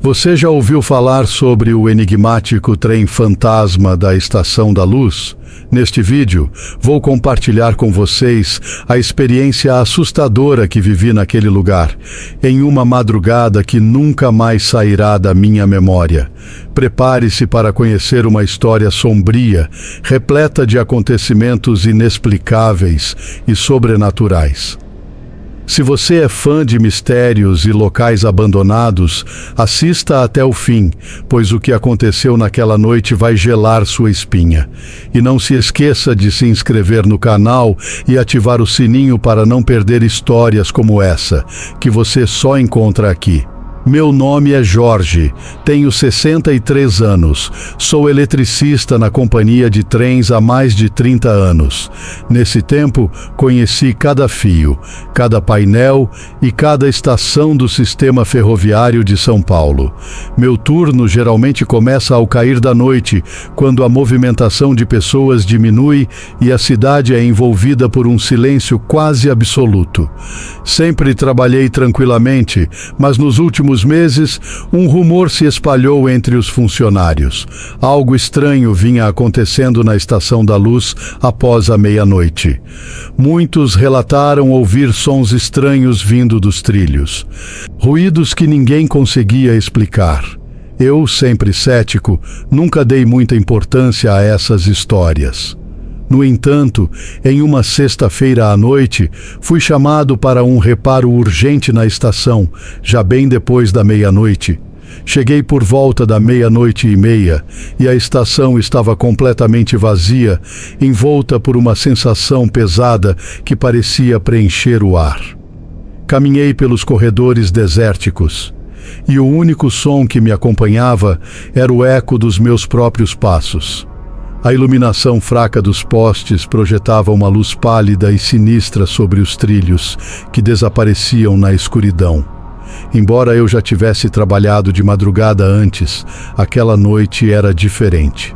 Você já ouviu falar sobre o enigmático trem fantasma da Estação da Luz? Neste vídeo, vou compartilhar com vocês a experiência assustadora que vivi naquele lugar, em uma madrugada que nunca mais sairá da minha memória. Prepare-se para conhecer uma história sombria, repleta de acontecimentos inexplicáveis e sobrenaturais. Se você é fã de mistérios e locais abandonados, assista até o fim, pois o que aconteceu naquela noite vai gelar sua espinha. E não se esqueça de se inscrever no canal e ativar o sininho para não perder histórias como essa, que você só encontra aqui. Meu nome é Jorge, tenho 63 anos, sou eletricista na companhia de trens há mais de 30 anos. Nesse tempo, conheci cada fio, cada painel e cada estação do sistema ferroviário de São Paulo. Meu turno geralmente começa ao cair da noite, quando a movimentação de pessoas diminui e a cidade é envolvida por um silêncio quase absoluto. Sempre trabalhei tranquilamente, mas nos últimos meses, um rumor se espalhou entre os funcionários. Algo estranho vinha acontecendo na Estação da Luz após a meia-noite. Muitos relataram ouvir sons estranhos vindo dos trilhos. Ruídos que ninguém conseguia explicar. Eu, sempre cético, nunca dei muita importância a essas histórias. No entanto, em uma sexta-feira à noite, fui chamado para um reparo urgente na estação, já bem depois da meia-noite. Cheguei por volta da 00:30 e a estação estava completamente vazia, envolta por uma sensação pesada que parecia preencher o ar. Caminhei pelos corredores desérticos, e o único som que me acompanhava era o eco dos meus próprios passos. A iluminação fraca dos postes projetava uma luz pálida e sinistra sobre os trilhos, que desapareciam na escuridão. Embora eu já tivesse trabalhado de madrugada antes, aquela noite era diferente.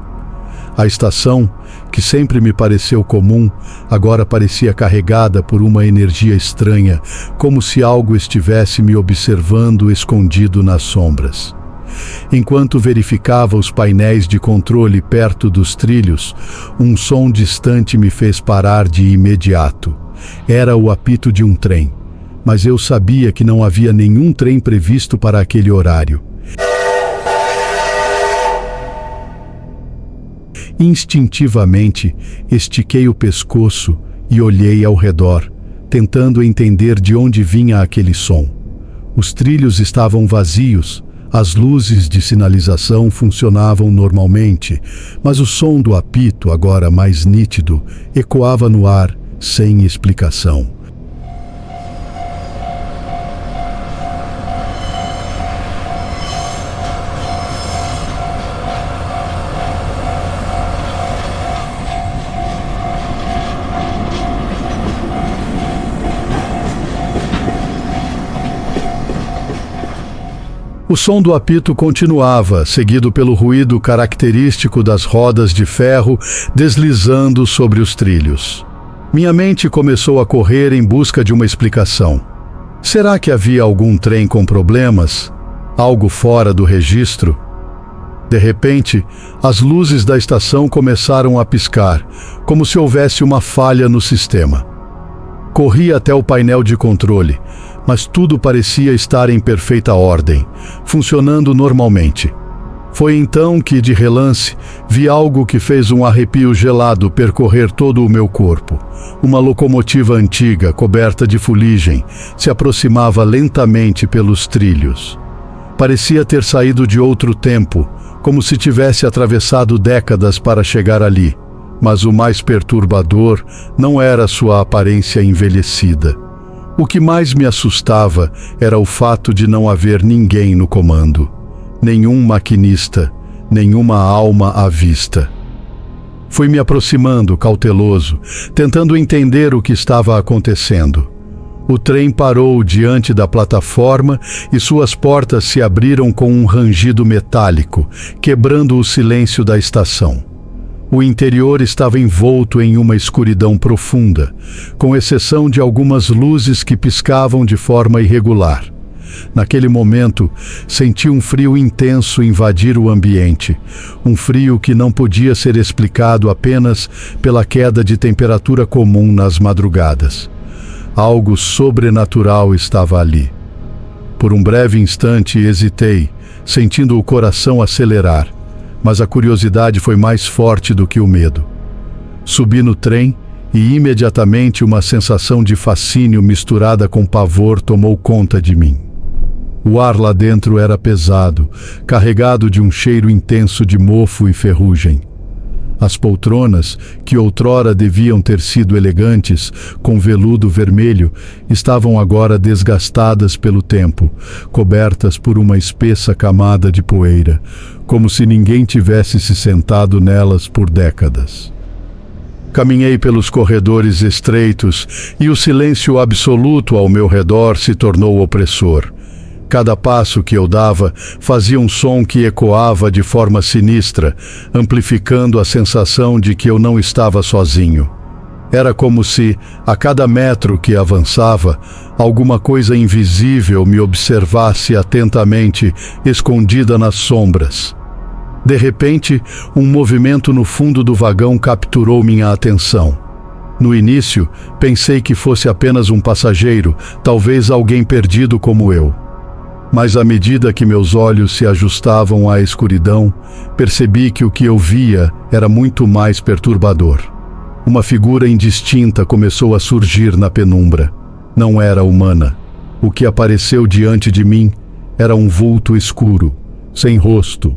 A estação, que sempre me pareceu comum, agora parecia carregada por uma energia estranha, como se algo estivesse me observando escondido nas sombras. Enquanto verificava os painéis de controle perto dos trilhos, um som distante me fez parar de imediato. Era o apito de um trem, mas eu sabia que não havia nenhum trem previsto para aquele horário. Instintivamente, estiquei o pescoço e olhei ao redor, tentando entender de onde vinha aquele som. Os trilhos estavam vazios. As luzes de sinalização funcionavam normalmente, mas o som do apito, agora mais nítido, ecoava no ar, sem explicação. O som do apito continuava, seguido pelo ruído característico das rodas de ferro deslizando sobre os trilhos. Minha mente começou a correr em busca de uma explicação. Será que havia algum trem com problemas? Algo fora do registro? De repente, as luzes da estação começaram a piscar, como se houvesse uma falha no sistema. Corri até o painel de controle, mas tudo parecia estar em perfeita ordem, funcionando normalmente. Foi então que, de relance, vi algo que fez um arrepio gelado percorrer todo o meu corpo. Uma locomotiva antiga, coberta de fuligem, se aproximava lentamente pelos trilhos. Parecia ter saído de outro tempo, como se tivesse atravessado décadas para chegar ali. Mas o mais perturbador não era sua aparência envelhecida. O que mais me assustava era o fato de não haver ninguém no comando. Nenhum maquinista, nenhuma alma à vista. Fui me aproximando, cauteloso, tentando entender o que estava acontecendo. O trem parou diante da plataforma e suas portas se abriram com um rangido metálico, quebrando o silêncio da estação. O interior estava envolto em uma escuridão profunda, com exceção de algumas luzes que piscavam de forma irregular. Naquele momento, senti um frio intenso invadir o ambiente. Um frio que não podia ser explicado apenas pela queda de temperatura comum nas madrugadas. Algo sobrenatural estava ali. Por um breve instante hesitei, sentindo o coração acelerar, mas a curiosidade foi mais forte do que o medo. Subi no trem e imediatamente uma sensação de fascínio misturada com pavor tomou conta de mim. O ar lá dentro era pesado, carregado de um cheiro intenso de mofo e ferrugem. As poltronas, que outrora deviam ter sido elegantes, com veludo vermelho, estavam agora desgastadas pelo tempo, cobertas por uma espessa camada de poeira, como se ninguém tivesse se sentado nelas por décadas. Caminhei pelos corredores estreitos e o silêncio absoluto ao meu redor se tornou opressor. Cada passo que eu dava fazia um som que ecoava de forma sinistra, amplificando a sensação de que eu não estava sozinho. Era como se, a cada metro que avançava, alguma coisa invisível me observasse atentamente, escondida nas sombras. De repente, um movimento no fundo do vagão capturou minha atenção. No início, pensei que fosse apenas um passageiro, talvez alguém perdido como eu. Mas à medida que meus olhos se ajustavam à escuridão, percebi que o que eu via era muito mais perturbador. Uma figura indistinta começou a surgir na penumbra. Não era humana. O que apareceu diante de mim era um vulto escuro, sem rosto,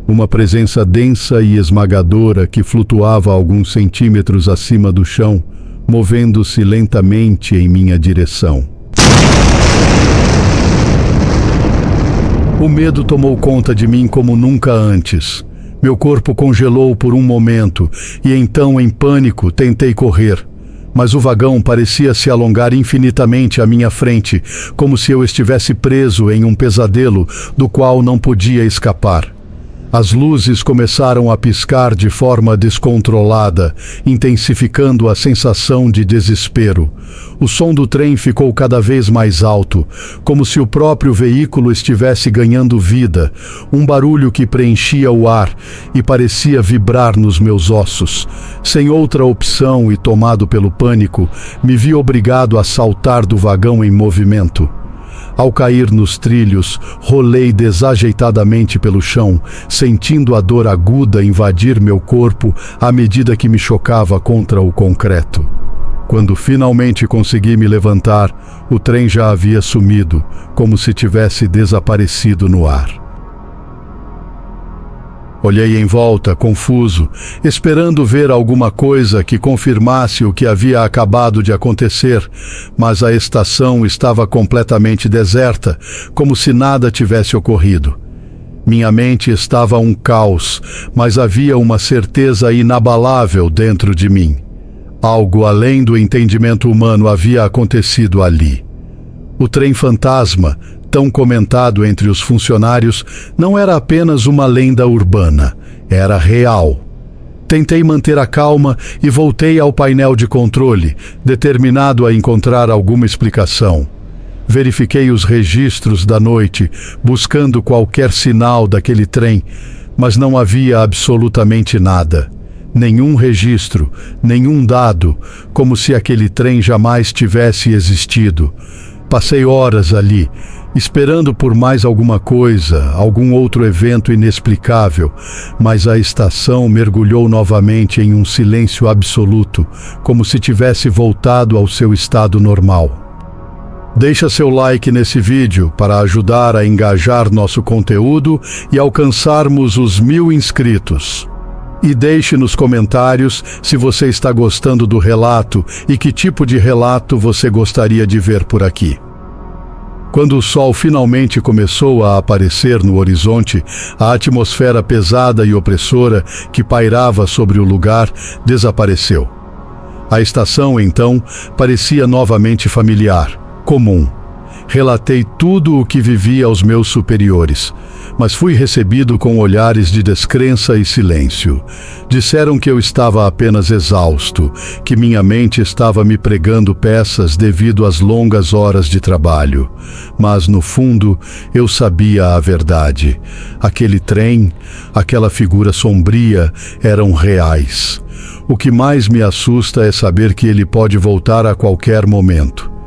uma presença densa e esmagadora que flutuava alguns centímetros acima do chão, movendo-se lentamente em minha direção. O medo tomou conta de mim como nunca antes. Meu corpo congelou por um momento e então, em pânico, tentei correr. Mas o vagão parecia se alongar infinitamente à minha frente, como se eu estivesse preso em um pesadelo do qual não podia escapar. As luzes começaram a piscar de forma descontrolada, intensificando a sensação de desespero. O som do trem ficou cada vez mais alto, como se o próprio veículo estivesse ganhando vida, um barulho que preenchia o ar e parecia vibrar nos meus ossos. Sem outra opção e tomado pelo pânico, me vi obrigado a saltar do vagão em movimento. Ao cair nos trilhos, rolei desajeitadamente pelo chão, sentindo a dor aguda invadir meu corpo à medida que me chocava contra o concreto. Quando finalmente consegui me levantar, o trem já havia sumido, como se tivesse desaparecido no ar. Olhei em volta, confuso, esperando ver alguma coisa que confirmasse o que havia acabado de acontecer, mas a estação estava completamente deserta, como se nada tivesse ocorrido. Minha mente estava um caos, mas havia uma certeza inabalável dentro de mim. Algo além do entendimento humano havia acontecido ali. O trem fantasma, tão comentado entre os funcionários, não era apenas uma lenda urbana, era real. Tentei manter a calma e voltei ao painel de controle, determinado a encontrar alguma explicação. Verifiquei os registros da noite, buscando qualquer sinal daquele trem, mas não havia absolutamente nada. Nenhum registro, nenhum dado, como se aquele trem jamais tivesse existido. Passei horas ali, esperando por mais alguma coisa, algum outro evento inexplicável, mas a estação mergulhou novamente em um silêncio absoluto, como se tivesse voltado ao seu estado normal. Deixa seu like nesse vídeo para ajudar a engajar nosso conteúdo e alcançarmos os 1000 inscritos. E deixe nos comentários se você está gostando do relato e que tipo de relato você gostaria de ver por aqui. Quando o sol finalmente começou a aparecer no horizonte, a atmosfera pesada e opressora que pairava sobre o lugar desapareceu. A estação, então, parecia novamente familiar, comum. Relatei tudo o que vivi aos meus superiores, mas fui recebido com olhares de descrença e silêncio. Disseram que eu estava apenas exausto, que minha mente estava me pregando peças devido às longas horas de trabalho. Mas, no fundo, eu sabia a verdade. Aquele trem, aquela figura sombria, eram reais. O que mais me assusta é saber que ele pode voltar a qualquer momento.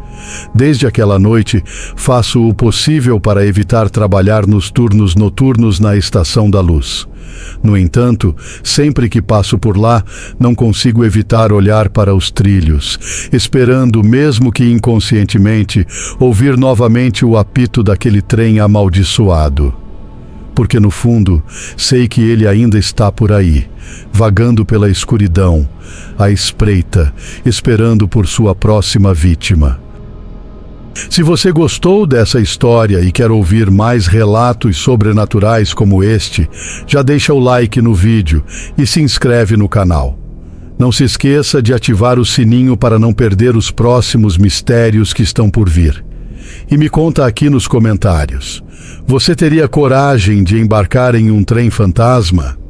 Desde aquela noite, faço o possível para evitar trabalhar nos turnos noturnos na Estação da Luz. No entanto, sempre que passo por lá, não consigo evitar olhar para os trilhos, esperando, mesmo que inconscientemente, ouvir novamente o apito daquele trem amaldiçoado. Porque no fundo, sei que ele ainda está por aí, vagando pela escuridão, à espreita, esperando por sua próxima vítima. Se você gostou dessa história e quer ouvir mais relatos sobrenaturais como este, já deixa o like no vídeo e se inscreve no canal. Não se esqueça de ativar o sininho para não perder os próximos mistérios que estão por vir. E me conta aqui nos comentários: você teria coragem de embarcar em um trem fantasma?